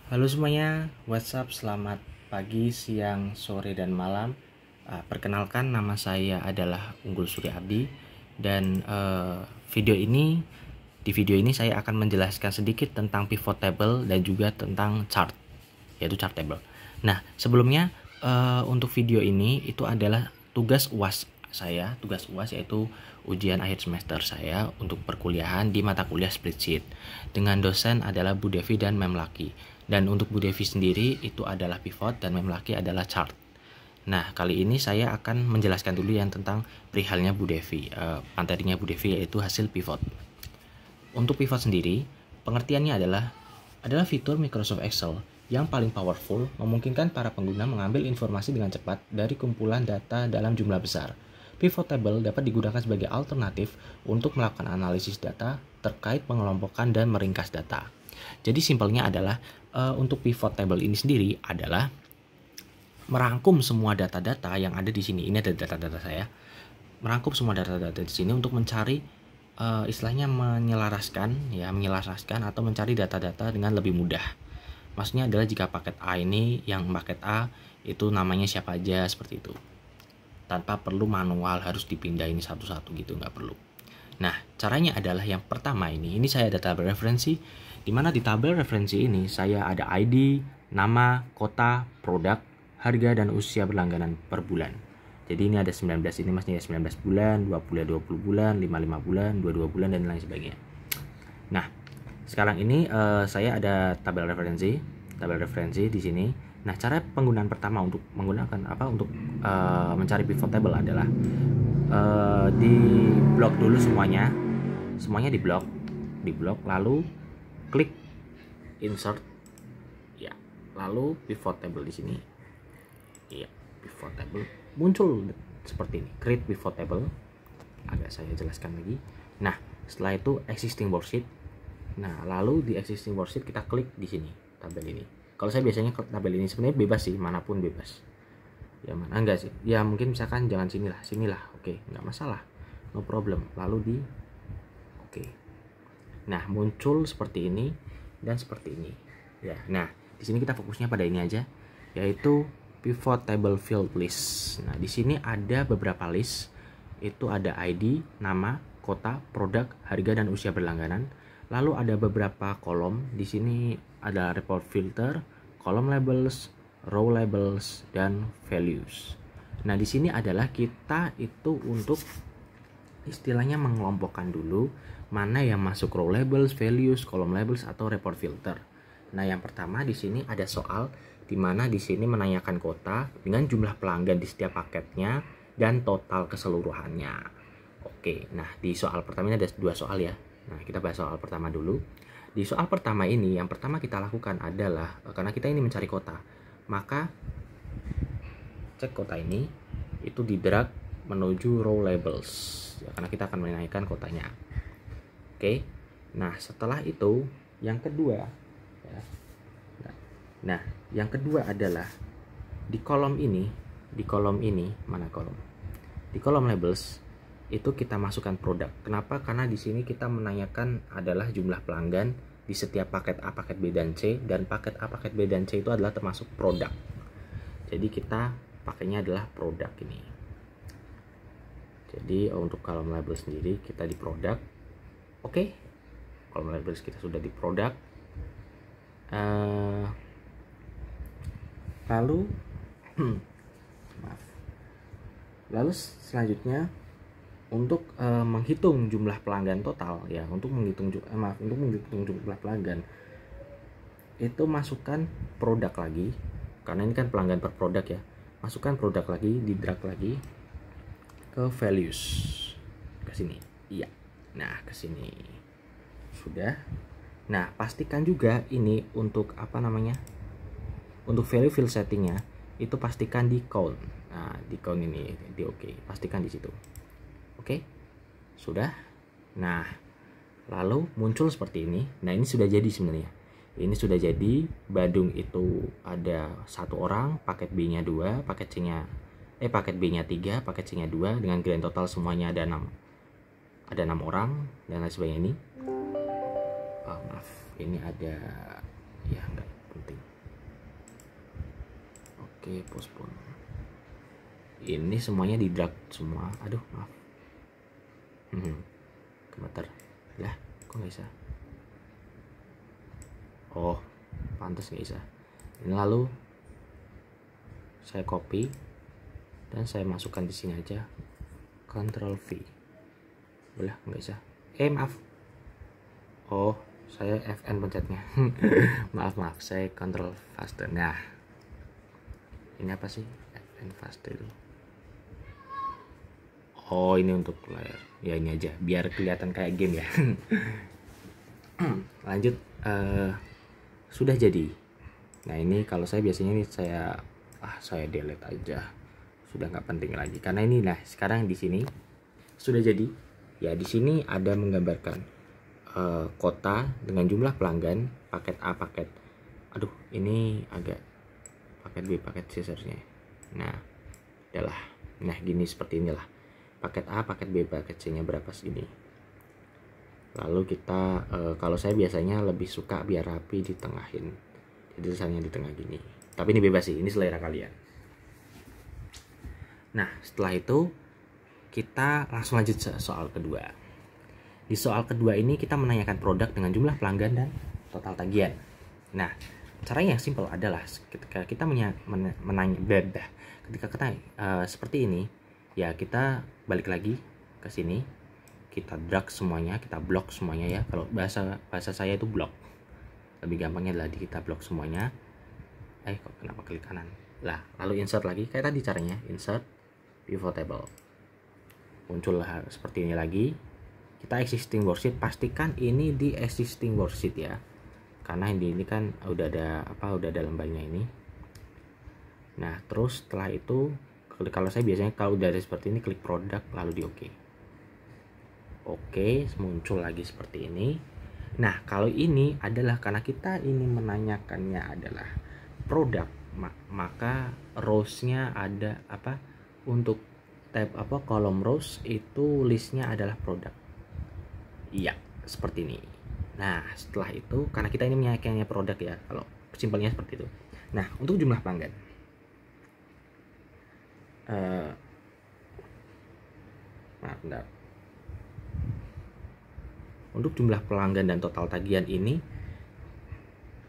Halo semuanya, what's up? Selamat pagi, siang, sore, dan malam. Perkenalkan, nama saya adalah Unggul Surya Abdi. Dan di video ini saya akan menjelaskan sedikit tentang pivot table dan juga tentang chart, yaitu chart table. Nah, sebelumnya untuk video ini itu adalah tugas UAS saya, tugas UAS yaitu ujian akhir semester saya untuk perkuliahan di mata kuliah spreadsheet. Dengan dosen adalah Bu Devi dan Mem Laki. Dan untuk Bu Devi sendiri itu adalah pivot dan Mem Laki adalah chart. Nah, kali ini saya akan menjelaskan dulu yang tentang perihalnya Bu Devi, materinya Bu Devi yaitu hasil pivot. Untuk pivot sendiri, pengertiannya adalah fitur Microsoft Excel yang paling powerful, memungkinkan para pengguna mengambil informasi dengan cepat dari kumpulan data dalam jumlah besar. Pivot table dapat digunakan sebagai alternatif untuk melakukan analisis data terkait pengelompokan dan meringkas data. Jadi simpelnya adalah untuk pivot table ini sendiri adalah merangkum semua data-data yang ada di sini. Ini ada data-data saya. Merangkum semua data-data di sini untuk mencari istilahnya menyelaraskan atau mencari data-data dengan lebih mudah. Maksudnya adalah jika paket A ini, yang paket A itu namanya siapa aja, seperti itu. Tanpa perlu manual harus dipindahin satu-satu gitu, nggak perlu. Nah, caranya adalah yang pertama ini saya ada tabel referensi, di mana di tabel referensi ini saya ada ID, nama, kota, produk, harga, dan usia berlangganan per bulan. Jadi ini ada 19, ini maksudnya 19 bulan, 20 bulan, 55 bulan, 22 bulan, dan lain sebagainya. Nah, sekarang ini saya ada tabel referensi di sini. Nah, cara penggunaan pertama untuk menggunakan untuk mencari pivot table adalah di blok dulu semuanya di blok, lalu klik insert, ya, lalu pivot table di sini, ya, pivot table muncul seperti ini, create pivot table. Agak saya jelaskan lagi. Nah, setelah itu existing worksheet. Nah, lalu di existing worksheet kita klik di sini tabel ini. Kalau saya biasanya klik tabel ini, sebenarnya bebas sih, manapun bebas. Ya mana enggak sih? Ya mungkin misalkan jangan sinilah. Oke, enggak masalah. No problem. Lalu di oke. Nah, muncul seperti ini dan seperti ini. Ya. Nah, di sini kita fokusnya pada ini aja, yaitu pivot table field list. Nah, di sini ada beberapa list. Itu ada ID, nama, kota, produk, harga, dan usia berlangganan. Lalu ada beberapa kolom. Di sini ada report filter, column labels, row labels, dan values. Nah, di sini adalah kita itu untuk istilahnya mengelompokkan dulu mana yang masuk row labels, values, column labels, atau report filter. Nah, yang pertama di sini ada soal di mana di sini menanyakan kota dengan jumlah pelanggan di setiap paketnya dan total keseluruhannya. Oke, nah di soal pertama ini ada dua soal ya. Nah, kita bahas soal pertama dulu. Di soal pertama ini, yang pertama kita lakukan adalah, karena kita ini mencari kota, maka cek kota ini, itu di drag menuju row labels, ya, karena kita akan menaikkan kotanya. Oke, nah setelah itu, yang kedua, ya. Nah, yang kedua adalah di kolom ini, mana kolom? Di kolom labels, itu kita masukkan produk. Kenapa? Karena di sini kita menanyakan adalah jumlah pelanggan di setiap paket A, paket B, dan C, dan paket A, paket B, dan C itu adalah termasuk produk. Jadi kita pakainya adalah produk ini. Jadi untuk kolom label sendiri kita di produk. Oke, kolom label kita sudah di produk. Lalu selanjutnya untuk menghitung jumlah pelanggan total, ya, untuk menghitung jumlah pelanggan itu masukkan produk lagi, karena ini kan pelanggan per produk ya. Masukkan produk lagi, di drag lagi ke values, ke sini. Iya. Nah, ke sini. Sudah. Nah, pastikan juga ini untuk untuk value field settingnya itu pastikan di count. Nah, di count ini di oke. Pastikan di situ. Oke, sudah. Nah, lalu muncul seperti ini. Nah, ini sudah jadi sebenarnya. Ini sudah jadi. Badung itu ada 1 orang, paket B-nya 2, paket B-nya 3, paket C-nya 2, dengan grand total semuanya ada 6. Ada 6 orang dan lain sebagainya ini. Maaf, ini ada, ya enggak penting. Oke, postpone. Ini semuanya di drag semua. Aduh, maaf. Kebetar. Lah, kok nggak bisa? Oh, pantas nggak bisa. Ini lalu saya copy dan saya masukkan di sini aja. Ctrl V. Boleh nggak bisa? Maaf. Oh, saya FN pencetnya. maaf, saya Ctrl faster. Nah, ini apa sih? FN faster itu. Oh, ini untuk layar. Ya ini aja, biar kelihatan kayak game ya. Lanjut, sudah jadi. Nah ini kalau saya biasanya ini saya delete aja. Sudah nggak penting lagi. Karena ini, nah sekarang di sini sudah jadi. Ya di sini ada menggambarkan kota dengan jumlah pelanggan, paket A, paket. Aduh, ini agak paket B, paket C seharusnya. Nah, adalah. Nah gini, seperti inilah. Paket A, paket B, paket C nya berapa segini. Lalu kita kalau saya biasanya lebih suka biar rapi ditengahin, jadi tulisannya di tengah gini, tapi ini bebas sih, ini selera kalian. Nah setelah itu kita langsung lanjut soal kedua. Di soal kedua ini kita menanyakan produk dengan jumlah pelanggan dan total tagihan. Nah caranya yang simpel adalah ketika kita seperti ini ya, kita balik lagi ke sini, kita drag semuanya, kita blok semuanya ya. Kalau bahasa saya itu blok. Lebih gampangnya adalah kita blok semuanya. Kok kenapa klik kanan? Lah, lalu insert lagi kayak tadi caranya, insert pivot table. Muncullah seperti ini lagi. Kita existing worksheet, pastikan ini di existing worksheet ya. Karena ini kan udah ada lembarnya ini. Nah, terus setelah itu kalau saya biasanya kalau udah ada seperti ini, klik produk lalu di OK. Oke, muncul lagi seperti ini. Nah, kalau ini adalah karena kita ini menanyakannya adalah produk, maka rows-nya ada untuk tab kolom rows itu listnya adalah produk. Iya, seperti ini. Nah, setelah itu karena kita ini menanyakannya produk ya, kalau simpelnya seperti itu. Nah, untuk jumlah pelanggan. Bentar. Untuk jumlah pelanggan dan total tagihan ini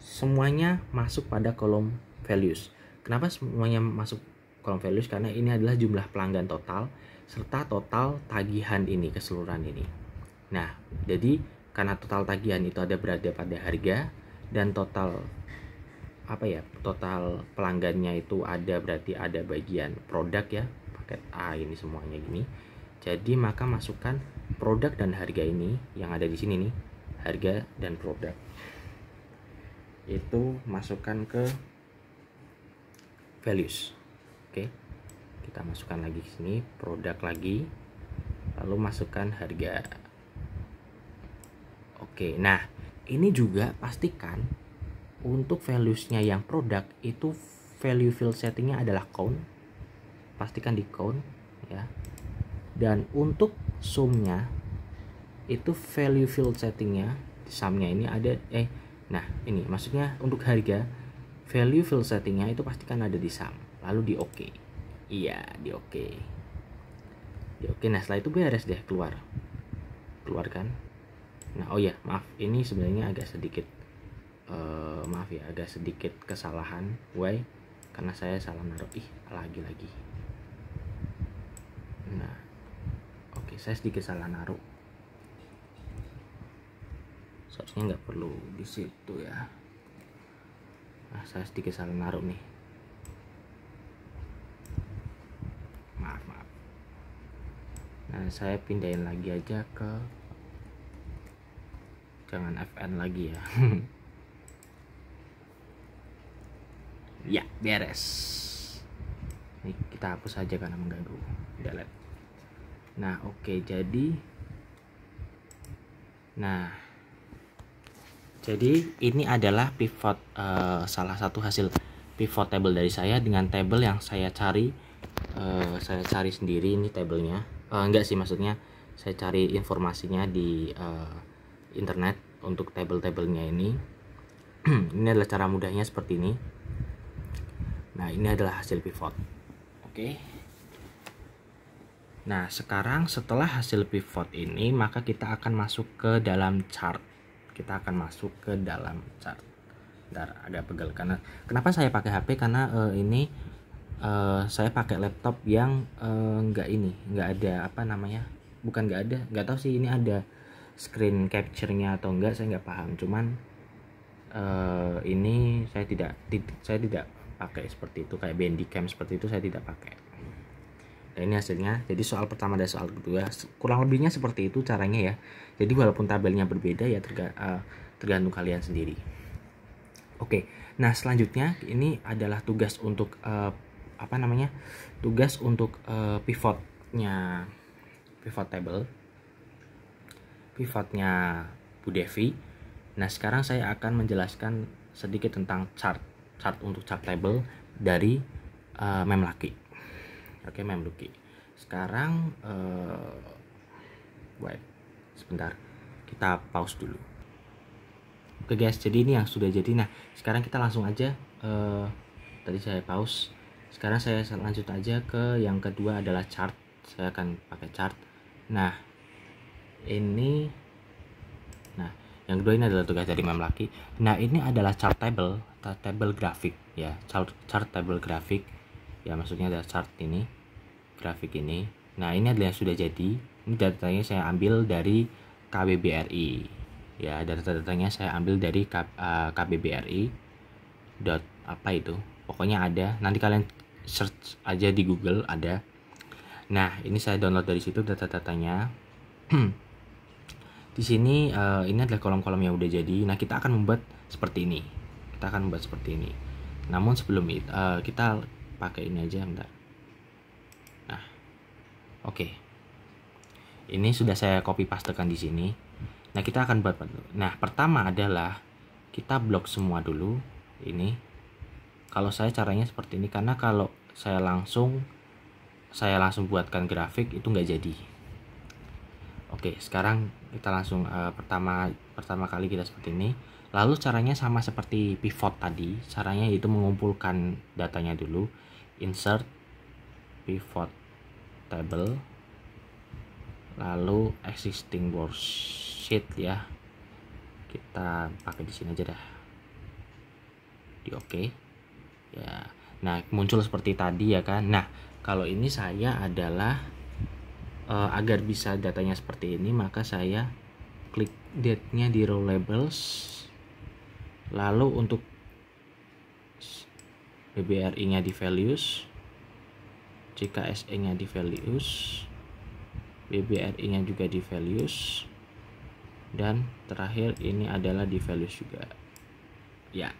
semuanya masuk pada kolom values. Kenapa semuanya masuk kolom values? Karena ini adalah jumlah pelanggan total serta total tagihan ini, keseluruhan ini. Nah, jadi karena total tagihan itu berada pada harga dan total total pelanggannya itu berarti ada bagian produk ya, paket A ini semuanya gini. Jadi maka masukkan produk dan harga ini yang ada di sini nih, harga dan produk itu masukkan ke values. Oke, kita masukkan lagi ke sini produk lagi, lalu masukkan harga. Oke, nah ini juga pastikan untuk valuesnya yang produk itu value field settingnya adalah count, pastikan di count ya. Dan untuk sumnya itu value field settingnya, sumnya ini ada nah ini maksudnya untuk harga value field settingnya itu pastikan ada di sum, lalu di OK. Iya, di OK. Nah setelah itu beres deh, keluarkan. Nah oh ya maaf, ini sebenarnya agak sedikit agak sedikit kesalahan karena saya salah naruh lagi. Nah oke, saya sedikit salah naruh, seharusnya nggak perlu di situ ya. Nah saya sedikit salah naruh nih, maaf. Nah saya pindahin lagi aja ke, jangan FN lagi ya. Ya beres. Ini kita hapus saja karena mengganggu, delete. Nah oke, jadi ini adalah pivot, salah satu hasil pivot table dari saya dengan table yang saya cari. Saya cari sendiri ini tabelnya, enggak sih, maksudnya saya cari informasinya di internet untuk tabel-tabelnya ini. Ini adalah cara mudahnya seperti ini. Nah, ini adalah hasil pivot. Oke. Nah, sekarang setelah hasil pivot ini, maka kita akan masuk ke dalam chart. Kita akan masuk ke dalam chart. Bentar, agak pegel karena kenapa saya pakai HP, karena ini saya pakai laptop yang nggak ada apa namanya, bukan nggak tahu sih ini ada screen capture-nya atau enggak, saya nggak paham. Cuman ini saya tidak pakai seperti itu, kayak Bandicam seperti itu saya tidak pakai. Nah, ini hasilnya. Jadi soal pertama dan soal kedua kurang lebihnya seperti itu caranya ya. Jadi walaupun tabelnya berbeda ya tergantung kalian sendiri. Oke, nah selanjutnya ini adalah tugas untuk tugas untuk pivotnya, pivot table, pivotnya Bu Devi. Nah, sekarang saya akan menjelaskan sedikit tentang chart untuk chart table dari Memlucky. Oke, Memlucky. Sekarang wait, sebentar, kita pause dulu. Oke guys, jadi ini yang sudah jadi. Nah, sekarang kita langsung aja, tadi saya pause. Sekarang saya lanjut aja ke yang kedua adalah chart. Saya akan pakai chart. Nah, ini, nah yang kedua ini adalah tugas dari Memlucky. Nah, ini adalah chart table grafik ya, chart table grafik ya, maksudnya adalah chart ini, grafik ini. Nah, ini adalah yang sudah jadi. Ini datanya saya ambil dari KBBRI ya, data-datanya saya ambil dari KBBRI dot apa itu, pokoknya ada, nanti kalian search aja di Google, ada. Nah, ini saya download dari situ data-datanya. Di sini ini adalah kolom-kolom yang udah jadi. Nah, kita akan membuat seperti ini. Namun sebelum itu kita pakai ini aja, bentar. Nah, oke. Ini sudah saya copy pastekan di sini. Nah, kita akan buat. Nah, pertama adalah kita blok semua dulu ini. Kalau saya caranya seperti ini, karena kalau saya langsung buatkan grafik itu nggak jadi. Oke, sekarang kita langsung pertama kali kita seperti ini. Lalu caranya sama seperti pivot tadi, caranya itu mengumpulkan datanya dulu, insert pivot table, lalu existing worksheet ya, kita pakai di sini aja dah, di oke ya. Nah, muncul seperti tadi ya kan. Nah, kalau ini saya adalah agar bisa datanya seperti ini, maka saya klik date-nya di row labels, lalu untuk BBRI-nya di values, JKSE-nya di values, BBRI-nya juga di values, dan terakhir ini adalah di values juga ya,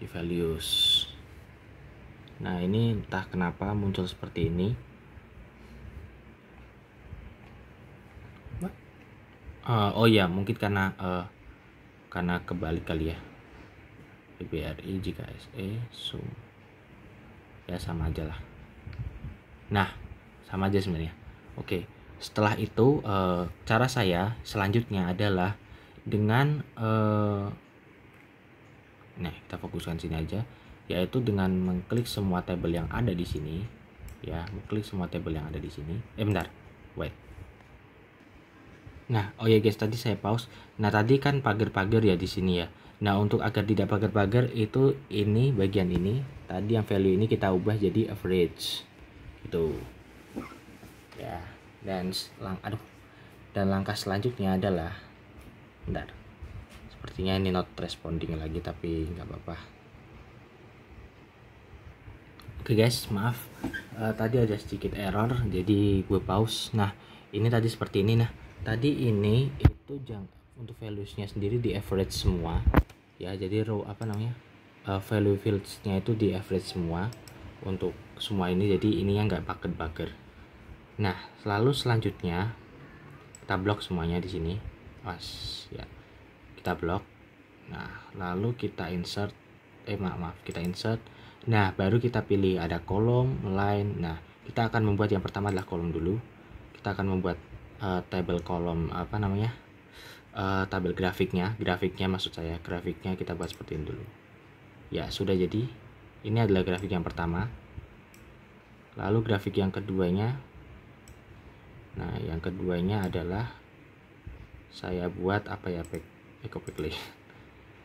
di values. Nah, ini entah kenapa muncul seperti ini. Oh ya, mungkin karena kebalik kali ya. BBRI JKSE zoom ya, sama aja lah. Nah, sama aja sebenarnya. Oke, setelah itu cara saya selanjutnya adalah dengan nah, kita fokuskan sini aja, yaitu dengan mengklik semua tabel yang ada di sini ya, mengklik semua tabel yang ada di sini. Bentar, wait. Nah, oh ya guys, tadi saya pause. Nah, tadi kan pagar-pagar ya di sini ya. Nah, untuk agar tidak pagar-pagar itu ini bagian ini, tadi yang value ini kita ubah jadi average gitu ya. Dan langkah selanjutnya adalah, bentar, sepertinya ini not responding lagi, tapi nggak apa-apa. Oke guys, maaf, tadi ada sedikit error, jadi gue pause. Nah, ini tadi seperti ini. Nah, tadi ini itu untuk values-nya sendiri di average semua ya, jadi row value fields-nya itu di average semua untuk semua ini, jadi ininya nggak pagar-pagar. Nah, lalu selanjutnya kita blok semuanya di sini, ya, kita blok. Nah, lalu kita insert kita insert. Nah, baru kita pilih ada kolom, line. Nah, kita akan membuat yang pertama adalah kolom dulu. Kita akan membuat tabel kolom tabel grafiknya maksud saya, grafiknya kita buat seperti ini dulu ya. Sudah jadi. Ini adalah grafik yang pertama. Lalu grafik yang keduanya. Nah, yang keduanya adalah saya buat apa ya, Ecopically.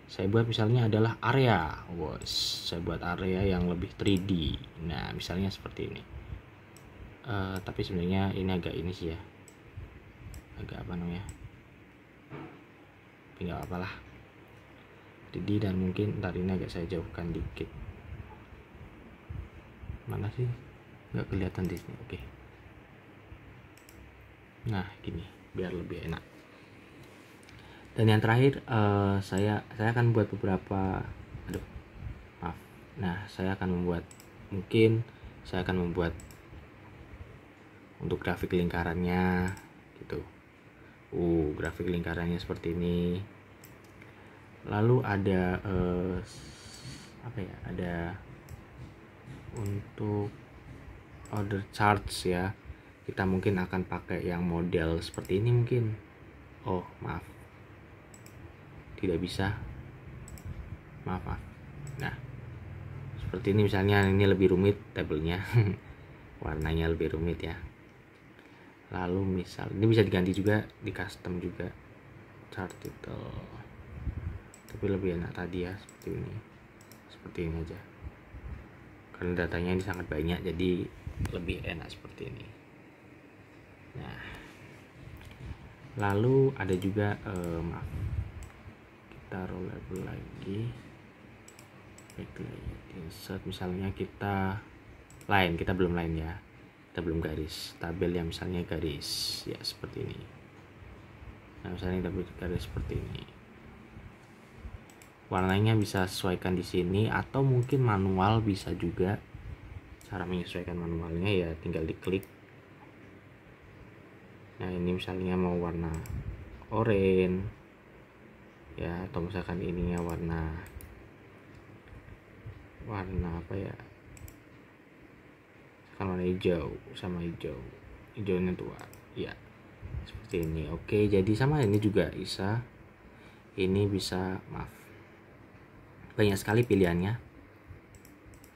Saya buat misalnya adalah area. Saya buat area yang lebih 3D. Nah, misalnya seperti ini. Tapi sebenarnya ini agak ini sih ya. Agak apa namanya? Tapi nggak apa-apa lah. 3D, dan mungkin ntar ini agak saya jauhkan dikit. Mana sih? Nggak kelihatan di sini. Oke. Nah, gini biar lebih enak. Dan yang terakhir saya akan buat beberapa maaf. Nah, saya akan membuat untuk grafik lingkarannya gitu. Grafik lingkarannya seperti ini. Lalu ada ada untuk order charts ya. Kita mungkin akan pakai yang model seperti ini mungkin. Maaf. Tidak bisa. Maaf. Nah, seperti ini misalnya, ini lebih rumit tabelnya. Warnanya lebih rumit ya. Lalu misal ini bisa diganti juga, di custom juga chart title. Tapi lebih enak tadi ya, seperti ini aja. Karena datanya ini sangat banyak, jadi lebih enak seperti ini. Nah, lalu ada juga kita roll label lagi, insert misalnya kita belum line ya, kita belum garis tabel yang misalnya garis ya seperti ini. Nah, misalnya tabel garis seperti ini, warnanya bisa sesuaikan di sini atau mungkin manual bisa juga. Cara menyesuaikan manualnya ya tinggal diklik. Nah, ini misalnya mau warna oranye ya, atau misalkan ininya warna apa ya, kan warna hijau sama hijaunya tua ya, seperti ini. Oke, jadi sama ini juga bisa, maaf, banyak sekali pilihannya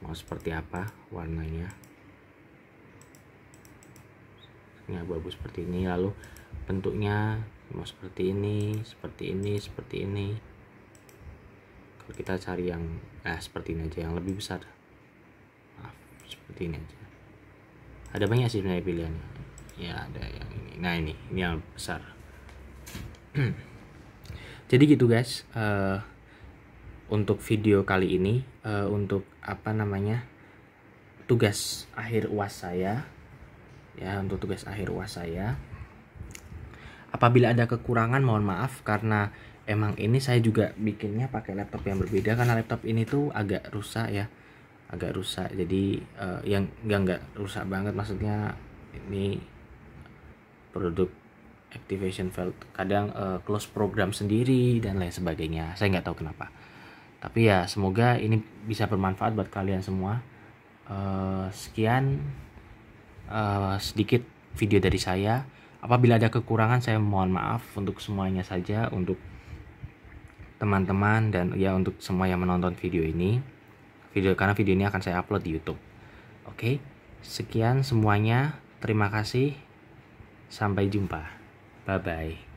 mau seperti apa warnanya. Ini abu-abu seperti ini, lalu bentuknya mau seperti ini. Kalau kita cari yang seperti ini aja, yang lebih besar, maaf, seperti ini aja. Ada banyak sih sebenarnya pilihannya ya, ada yang ini. Nah, ini yang besar. Jadi gitu guys, untuk video kali ini, untuk tugas akhir UAS saya ya, apabila ada kekurangan mohon maaf, karena emang ini saya juga bikinnya pakai laptop yang berbeda, karena laptop ini tuh agak rusak. Jadi yang enggak rusak banget, maksudnya ini produk activation failed, kadang close program sendiri dan lain sebagainya, saya nggak tahu kenapa. Tapi ya semoga ini bisa bermanfaat buat kalian semua. Sekian sedikit video dari saya. Apabila ada kekurangan saya mohon maaf untuk semuanya saja, untuk teman-teman dan ya untuk semua yang menonton video ini. Karena video ini akan saya upload di YouTube. Oke, sekian semuanya. Terima kasih. Sampai jumpa. Bye bye.